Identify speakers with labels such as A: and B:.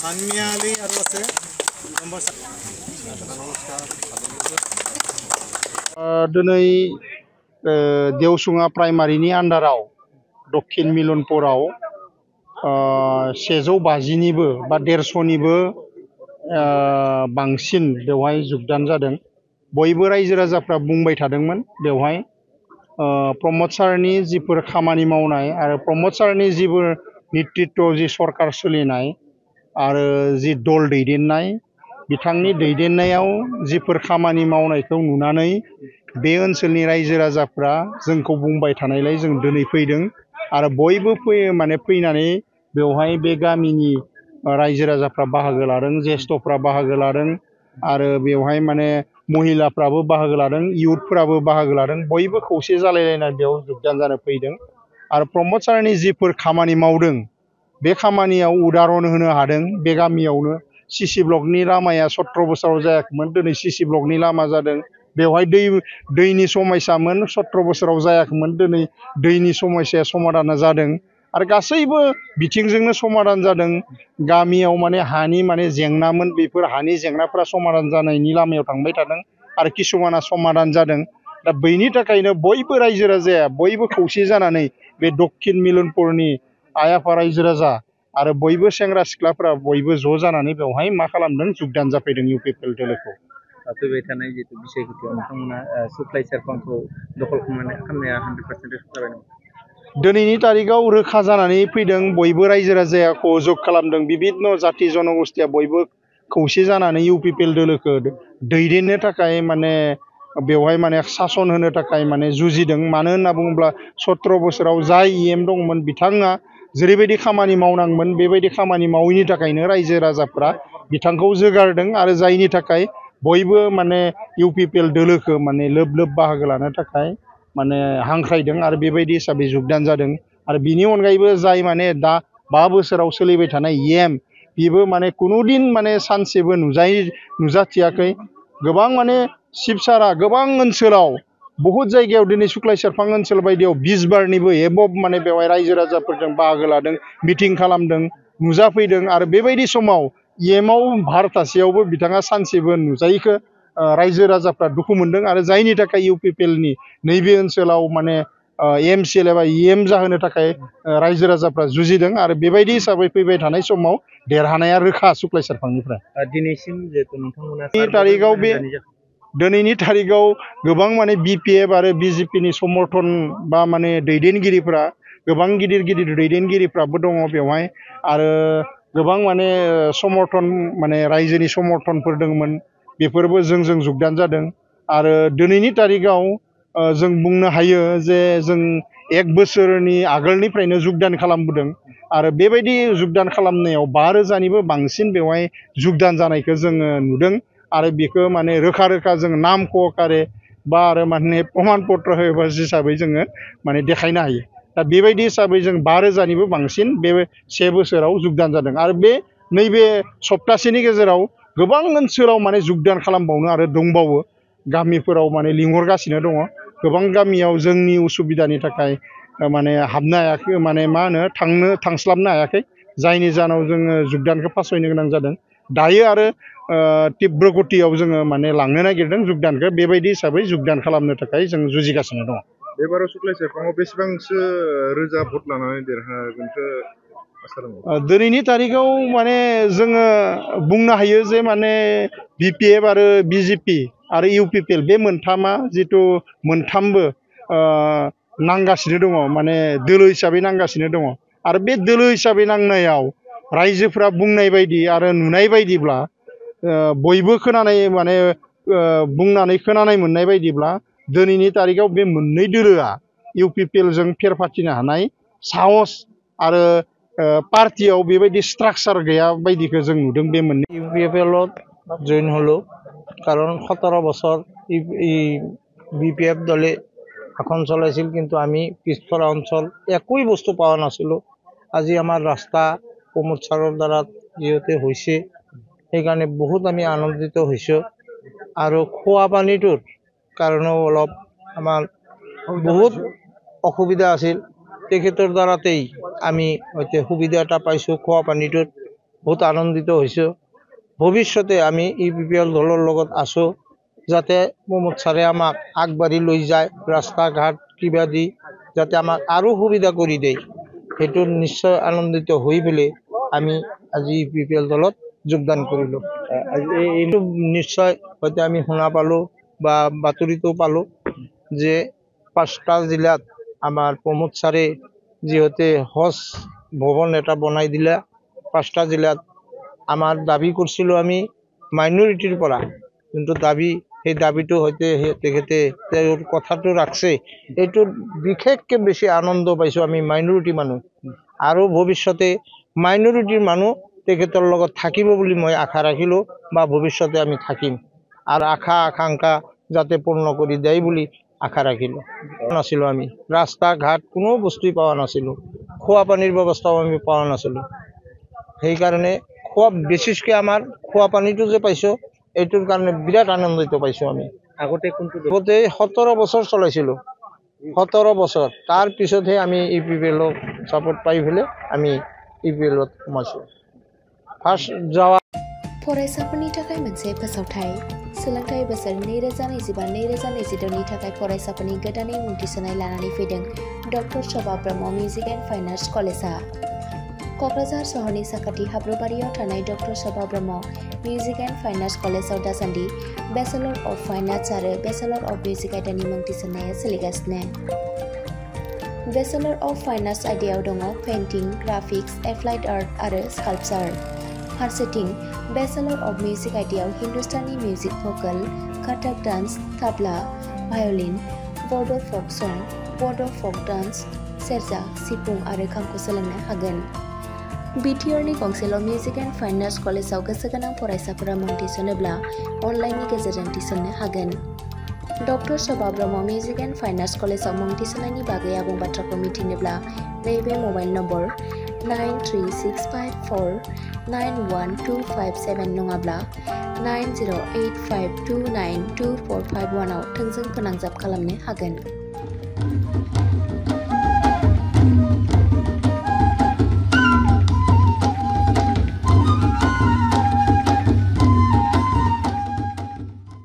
A: আনমিয়ালি আৰু আছে নম্বৰ दिनै देवसुङा प्राइमारिनि आन्डाराव दक्षिण मिलनपुराव 150निबो बा 150निबो बांसिन बेवहाय जुगदान जादों। बयबो रायजो राजाफ्रा बुंबाय थादोंमोन बेवहाय प्रमद सारनि जिफोर खामानि मावनाय आरो प्रमद सारनि जिफोर नेतृत्व जि सरकार सोलिनाय आरो जि दल दैदेननाय बिथांनि दैदेननायाव जिफोर खामानि मावनायखौ नुनानै बे ओनसोलनि रायजो राजाफ्रा जोंखौ बुंबाय थानायलाय जों दिनै फैदों आरो बयबो फैनानै बेवहाय बे गामिनि रायजो राजाफ्रा बाहागो लादों, ज्येष्ठफ्रा बाहागो लादों आरो बेवहाय माने महिलाफ्राबो बाहागो लादों, इयुथफ्राबो बाहागो लादों, बयबो खौसे जालायलायनानै बेयाव जुगदान जानो फैदों आरो प्रमद सारनि जिफोर खामानि मावदों बे खामानियाव उदाहरन होनो हादों। बे गामियावनो सीसी ब्लकनि लामाया 17 बोसोराव जायाखैमोन, दिनै सीसी ब्लकनि लामा जादों। बेवहाय दैनि समस्यामोन, 17 बोसोराव जायाखैमोन, दिनै दैनि समस्याया समाधान जादों आरो गासैबो बिथिंजोंनो समाधान जादों। गामियाव माने हानि माने जेंनामोन, बेफोर हानि जेंनाफोरा समाधान जानायनि लामायाव थांबाय थादों आरो किसुमाना समाधान जादों। दा बैनि थाखायनो बयबो रायजो राजाया बयबो खौसे जानानै बे दक्षिण मिलनपुरनि आइ आफा रायजो राजा आरो बयबो सेंग्रा सिख्लाफोरा बयबो ज' जानानै बेवहाय मा खालामदों जुगदान जाफैदों इउपिपिएल दोलोखौ।
B: फैबाय थानाय जितु बिसायख'थियाव नोंथांमोना सुप्लाइ सेरफांखौ दखल खालामनाया 100% जाबाय नामा?
A: दिनैनि तारिखाव रोखा जानानै फैदों, बयबो रायजो राजाया सहयोग खालामदों, बिभिन्न जाति जनगोष्ठीया बयबो खौसे जानानै इउपिपिएल दोलोखौ दैदेननो थाखाय माने बेवहाय माने सासन होनो थाखाय माने जुजिदों। मानो होनना बुङोब्ला 17 बोसोराव जाय इएम दंमोन बिथाङा जेरैबायदि खामानि मावनांगौमोन बेबायदि खामानि मावैनि थाखायनो रायजो राजाफ्रा बिथांखौ जोगारदों आरो जायनि थाखाय बयबो माने इउपिपिएल दोलोखौ माने लोब लोब बाहागो लानो थाखाय माने हांख्रायदों आरो बेबायदि हिसाबै जुगदान जादों। आरो बिनि अनगायैबो जाय माने दा 5 बोसोराव सोलिबाय थानाय इएम बेबो माने कुनुदिन माने सानसेबो नुजाथियाखै। गोबां माने शिबसारा गोबां ओनसोलाव बहुत जायगायाव दिनै सुक्लाय सेरफां ओनसोल बायदियाव 20 बारनिबो एबभ माने बेवहाय रायजो राजाफोरजों बाहागो लादों, मिटिं खालामदों, नुजाफैदों आरो बेबायदि समाव इएमआव भारतासेयावबो बिथाङा सानसेबो नुजायैखौ रायजो राजाफ्रा दुखु मोनदों आरो जायनि थाखाय इउपिपिएलनि नैबे ओनसोलाव माने एमसिएल एबा इएम जाहोनो थाखाय रायजो राजाफ्रा जुजिदों आरो बेबायदि हिसाबै फैबाय थानाय समाव देरहानाया रोखा सुक्लाय सेरफांनिफ्राय।
B: दिनैसिम जिहेतु नोंथांमोना
A: दिनैनि तारिखाव गोबां माने बिपिएफ आरो बिजेपिनि समर्थन बा माने दैदेनगिरिफ्रा गोबां गिदिर गिदिर दैदेनगिरिफ्राबो दङ बेवहाय आरो गोबां माने समर्थन माने रायजोनि समर्थनफोर दंमोन, बेफोरबो जोंजों जुगदान जादों। आरो दिनैनि तारिखाव जों बुंनो हायो जे जों 1 बोसोरनि आगोलनिफ्रायनो जुगदान खालामबोदों आरो बेबायदि जुगदान खालामनायाव 5,000निबो बांसिन बेवहाय जुगदान जानायखौ जोङो नुदों आरो बेखौ माने रोखा रोखा जों नाम कहकारे बा आरो माने प्रमाण पत्र हिसाबै जोङो माने देखायनो हायो। दा बेबायदि हिसाबै जों 5,000निबो बांसिन बे 1 बोसोराव जुगदान जादों आरो बे नैबे सप्तासेनि गेजेराव गोबां ओनसोलाव माने जुगदान खालामबावनो आरो दंबावो, गामिफोराव माने लिंहरगासिनो दङ। गोबां गामियाव जोंनि उसुबिदानि थाखाय माने हाबनो हायाखै, माने मा होनो थांस्लाबनो हायाखै, जायनि जाहोनाव जोङो जुगदानखौ फासयनो गोनां जादों। दायो आरो तीव्र गतियाव जोङो माने लांनो नागिरदों जुगदानखौ, बेबायदि हिसाबै जुगदान खालामनो थाखाय जों जुजिगासिनो दङ।
C: बेबाराव सुक्लाय सेरफाङाव बेसेबांसो रोजा भट लानानै देरहागोनखौ आसा दङ?
A: दिनैनि तारिखाव माने जोङो बुंनो हायो जे माने बिपिएफ आरो बिजेपि आरो इउपिपिएल बे मोनथामा जिथु मोनथामबो नांगासिनो दङ, माने दोलो हिसाबै नांगासिनो दङ आरो बे दोलो हिसाबै नांनायाव रायजोफ्रा बुंनाय बायदि आरो नुनाय बायदिब्ला बयबो खोनानाय माने बुंनानै खोनानाय मोननाय बायदिब्ला दिनैनि तारिखाव बे मोननै दोलोआ इउपिपिएलजों फेर फाथिनो हानाय साहस आरो पार्टियाव बेबायदि स्ट्राक्चार गैया बायदिखौ जों नुदों। बे मोननै
D: ইউপিএফএলত জইন হলো কারণ 17 বছর বিপিএফ দলে শাসন চলাইছিল, কিন্তু আমি পিছপৰা অঞ্চল একোই বস্তু পাওয়া নাছিলো। আজি আমার রাস্তা প্রমোদ সাৰৰ দ্বারা যিহেতু হৈছে সেইকাৰণে বহুত আমি আনন্দিত হৈছোঁ আৰু খোৱা পানীটোৰ কাৰণেও অলপ আমাৰ বহুত অসুবিধা আছিল, তেখেতৰ দ্বাৰাতেই আমি হয়তো সুবিধা এটা পাইছোঁ খোৱা পানীটোত। বহুত আনন্দিত হৈছোঁ ভৱিষ্যতে আমি UPPL দলৰ লগত আছোঁ যাতে প্ৰমোদ ছাৰে আমাক আগবাঢ়ি লৈ যায় ৰাস্তা ঘাট কিবা দি যাতে আমাক আৰু সুবিধা কৰি দিয়ে সেইটো নিশ্চয় আনন্দিত হৈ পেলাই আমি আজি UPPL দলত যোগদান কৰিলোঁ এইটো নিশ্চয় হয়তো আমি শুনা পালোঁ বা বাতৰিটো পালোঁ যে 5টা জিলাত আমাৰ প্ৰমোদ ছাৰে যিহেতু হজ ভৱন এটা বনাই দিলে 5টা জিলাত আমাৰ দাবী কৰিছিলোঁ আমি মাইনৰিটিৰ পৰা কিন্তু দাবী সেই দাবীটো হয়তো তেখেতে তেওঁৰ কথাটো ৰাখছে এইটো বিশেষকৈ বেছি আনন্দ পাইছোঁ আমি মাইনৰিটি মানুহ আৰু ভৱিষ্যতে মাইনৰিটিৰ মানুহ তেখেতৰ লগত থাকিব বুলি মই আশা ৰাখিলোঁ বা ভৱিষ্যতে আমি থাকিম আৰু আশা আকাংক্ষা যাতে পূৰ্ণ কৰি দিয়ে বুলি আশা ৰাখিলোঁ নাছিলোঁ আমি ৰাস্তা ঘাট কোনো বস্তুই পোৱা নাছিলোঁ খোৱা পানীৰ ব্যৱস্থাও আমি পোৱা নাছিলোঁ সেইকাৰণে খোৱা বিশেষকৈ আমাৰ খোৱা পানীটো যে পাইছোঁ এইটোৰ কাৰণে বিৰাট আনন্দিত পাইছোঁ আমি
B: আগতে কোনটো
D: আগতে 17 বছৰ চলাইছিলোঁ 17 বছৰ তাৰ পিছতহে আমি UPPLক ছাপোৰ্ট পাই পেলাই আমি UPPLত সোমাইছোঁ ফাৰ্ষ্ট যাওয়া
E: फरायसाफोरनि थाखाय मोनसे फोसावथाय सोलोंथाइ बोसोर 2025-2026 नि थाखाय फरायसाफोरनि गोदानै मुं थिसननाय लानानै फैदों doctor Shobha Brahma music and fine arts कलेजआ क'क्राझार सहरनि साखाथि हाब्रुबारियाव थानाय doctor Shobha Brahma music and fine arts कलेजआव दासान्दि बेचेलर अफ फाइन आर्ट्स आरो बेचेलर अफ मिउजिक आयदानि मुं थिसननाया सोलिगासिनो बेचेलर अफ फाइन आर्ट्स आयदायाव दङ पेइन्टिं ग्राफिक्स एप्लाइड आर्ट आरो स्काल्पचार फारसेथिं बेचेलर अफ मिउजिक आयदायाव Hindustani music Bhokaal Kathak dance tabla violin बड' फक सं बड' फक डान्स सेरजा सिफुं आरो खामखौ सोलोंनो हागोन बिटिआरनि गंसेल' मिउजिक एन्ड फाइन आर्ट्स कलेजआव गोसो गोनां फरायसाफोरा मुं थिसनोब्ला अनलाइननि गेजेरजों थिसननो हागोन doctor Shobha Brahma music and fine arts कलेजआव मुं थिसननायनि बागै आबुं बाथ्राखौ मिथिनोब्ला नैबे मबाइल नम्बर 9365491257 नङाब्ला 9085292451 आव थोंजों फोनांजाब खालामनो हागोन।